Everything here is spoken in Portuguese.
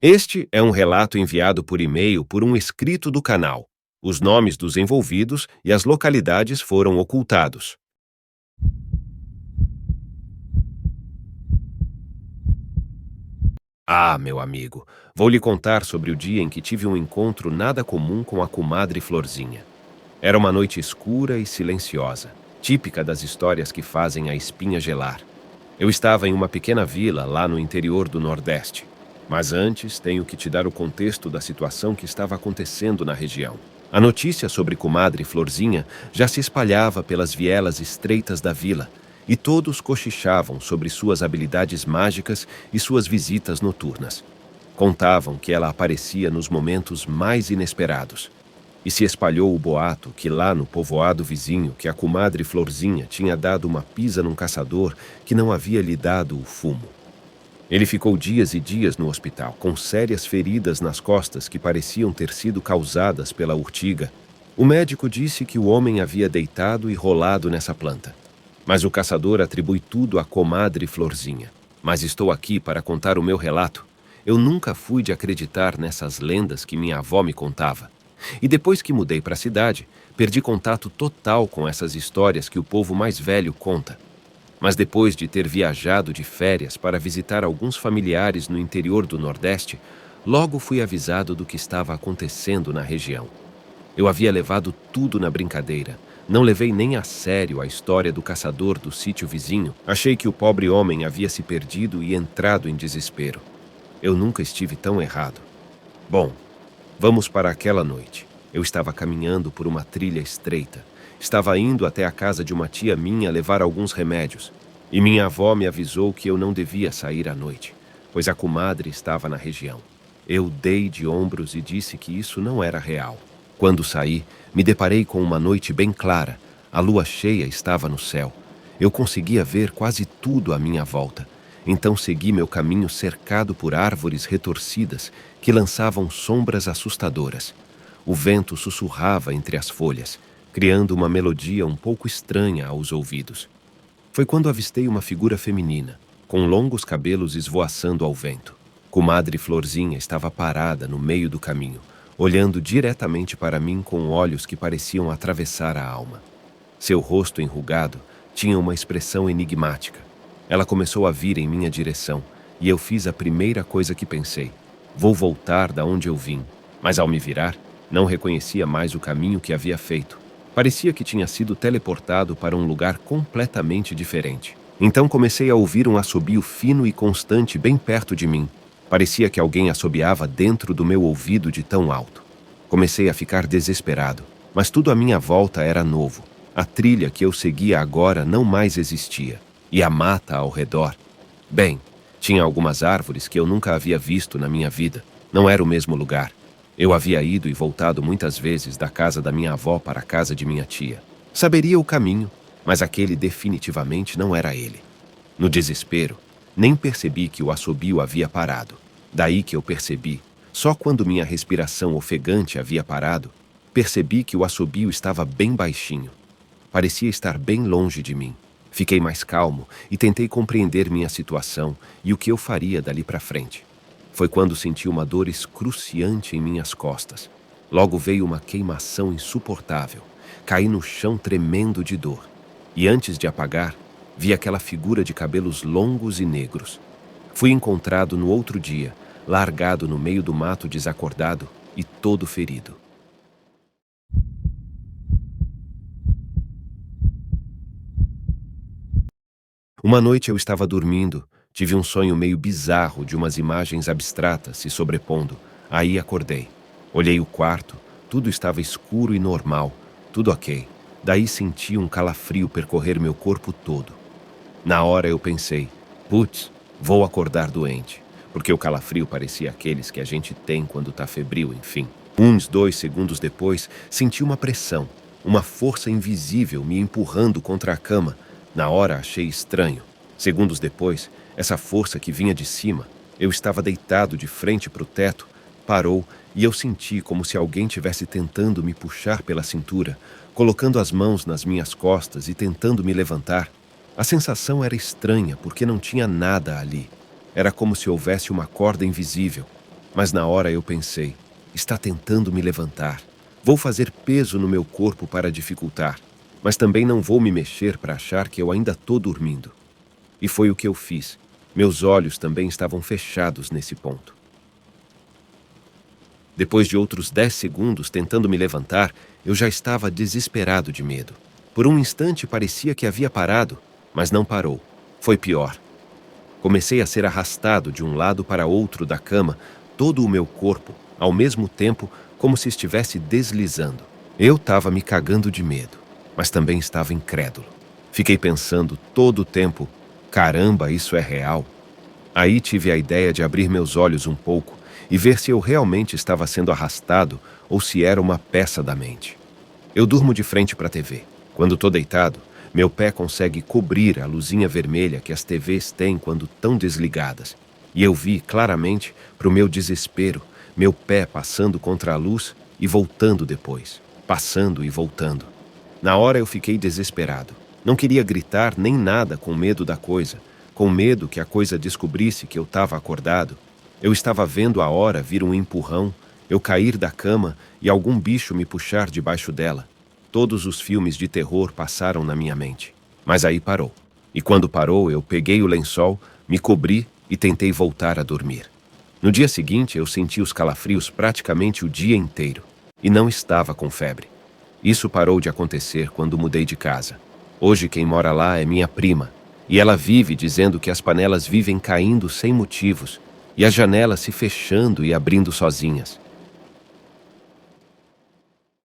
Este é um relato enviado por e-mail por um inscrito do canal. Os nomes dos envolvidos e as localidades foram ocultados. Ah, meu amigo, vou lhe contar sobre o dia em que tive um encontro nada comum com a comadre Florzinha. Era uma noite escura e silenciosa, típica das histórias que fazem a espinha gelar. Eu estava em uma pequena vila lá no interior do Nordeste. Mas antes, tenho que te dar o contexto da situação que estava acontecendo na região. A notícia sobre comadre Florzinha já se espalhava pelas vielas estreitas da vila, e todos cochichavam sobre suas habilidades mágicas e suas visitas noturnas. Contavam que ela aparecia nos momentos mais inesperados. E se espalhou o boato que lá no povoado vizinho que a comadre Florzinha tinha dado uma pisa num caçador que não havia lhe dado o fumo. Ele ficou dias e dias no hospital, com sérias feridas nas costas que pareciam ter sido causadas pela urtiga. O médico disse que o homem havia deitado e rolado nessa planta. Mas o caçador atribui tudo à comadre Florzinha. Mas estou aqui para contar o meu relato. Eu nunca fui de acreditar nessas lendas que minha avó me contava. E depois que mudei para a cidade, perdi contato total com essas histórias que o povo mais velho conta. Mas depois de ter viajado de férias para visitar alguns familiares no interior do Nordeste, logo fui avisado do que estava acontecendo na região. Eu havia levado tudo na brincadeira. Não levei nem a sério a história do caçador do sítio vizinho. Achei que o pobre homem havia se perdido e entrado em desespero. Eu nunca estive tão errado. Bom, vamos para aquela noite. Eu estava caminhando por uma trilha estreita. Estava indo até a casa de uma tia minha levar alguns remédios. E minha avó me avisou que eu não devia sair à noite, pois a comadre estava na região. Eu dei de ombros e disse que isso não era real. Quando saí, me deparei com uma noite bem clara. A lua cheia estava no céu. Eu conseguia ver quase tudo à minha volta. Então segui meu caminho cercado por árvores retorcidas que lançavam sombras assustadoras. O vento sussurrava entre as folhas, criando uma melodia um pouco estranha aos ouvidos. Foi quando avistei uma figura feminina, com longos cabelos esvoaçando ao vento. Comadre Florzinha estava parada no meio do caminho, olhando diretamente para mim com olhos que pareciam atravessar a alma. Seu rosto enrugado tinha uma expressão enigmática. Ela começou a vir em minha direção, e eu fiz a primeira coisa que pensei. Vou voltar da onde eu vim. Mas ao me virar, não reconhecia mais o caminho que havia feito. Parecia que tinha sido teleportado para um lugar completamente diferente. Então comecei a ouvir um assobio fino e constante bem perto de mim. Parecia que alguém assobiava dentro do meu ouvido de tão alto. Comecei a ficar desesperado, mas tudo à minha volta era novo. A trilha que eu seguia agora não mais existia, e a mata ao redor. Bem, tinha algumas árvores que eu nunca havia visto na minha vida. Não era o mesmo lugar. Eu havia ido e voltado muitas vezes da casa da minha avó para a casa de minha tia. Saberia o caminho, mas aquele definitivamente não era ele. No desespero, nem percebi que o assobio havia parado. Daí que eu percebi, só quando minha respiração ofegante havia parado, percebi que o assobio estava bem baixinho. Parecia estar bem longe de mim. Fiquei mais calmo e tentei compreender minha situação e o que eu faria dali para frente. Foi quando senti uma dor excruciante em minhas costas. Logo veio uma queimação insuportável. Caí no chão tremendo de dor. E antes de apagar, vi aquela figura de cabelos longos e negros. Fui encontrado no outro dia, largado no meio do mato desacordado e todo ferido. Uma noite eu estava dormindo. Tive um sonho meio bizarro de umas imagens abstratas se sobrepondo. Aí acordei. Olhei o quarto, tudo estava escuro e normal, tudo ok. Daí senti um calafrio percorrer meu corpo todo. Na hora eu pensei, putz, vou acordar doente, porque o calafrio parecia aqueles que a gente tem quando tá febril, enfim. Uns 2 segundos depois, senti uma pressão, uma força invisível me empurrando contra a cama. Na hora achei estranho. Segundos depois, essa força que vinha de cima, eu estava deitado de frente para o teto, parou e eu senti como se alguém tivesse tentando me puxar pela cintura, colocando as mãos nas minhas costas e tentando me levantar. A sensação era estranha porque não tinha nada ali. Era como se houvesse uma corda invisível. Mas na hora eu pensei: está tentando me levantar. Vou fazer peso no meu corpo para dificultar, mas também não vou me mexer para achar que eu ainda estou dormindo. E foi o que eu fiz. Meus olhos também estavam fechados nesse ponto. Depois de outros 10 segundos tentando me levantar, eu já estava desesperado de medo. Por um instante parecia que havia parado, mas não parou. Foi pior. Comecei a ser arrastado de um lado para outro da cama, todo o meu corpo, ao mesmo tempo, como se estivesse deslizando. Eu estava me cagando de medo, mas também estava incrédulo. Fiquei pensando todo o tempo: caramba, isso é real? Aí tive a ideia de abrir meus olhos um pouco e ver se eu realmente estava sendo arrastado ou se era uma peça da mente. Eu durmo de frente para a TV. Quando estou deitado, meu pé consegue cobrir a luzinha vermelha que as TVs têm quando estão desligadas. E eu vi claramente, para o meu desespero, meu pé passando contra a luz e voltando depois. Passando e voltando. Na hora eu fiquei desesperado. Não queria gritar nem nada com medo da coisa. Com medo que a coisa descobrisse que eu estava acordado. Eu estava vendo a hora vir um empurrão, eu cair da cama e algum bicho me puxar debaixo dela. Todos os filmes de terror passaram na minha mente. Mas aí parou. E quando parou, eu peguei o lençol, me cobri e tentei voltar a dormir. No dia seguinte, eu senti os calafrios praticamente o dia inteiro. E não estava com febre. Isso parou de acontecer quando mudei de casa. Hoje quem mora lá é minha prima. E ela vive dizendo que as panelas vivem caindo sem motivos e as janelas se fechando e abrindo sozinhas.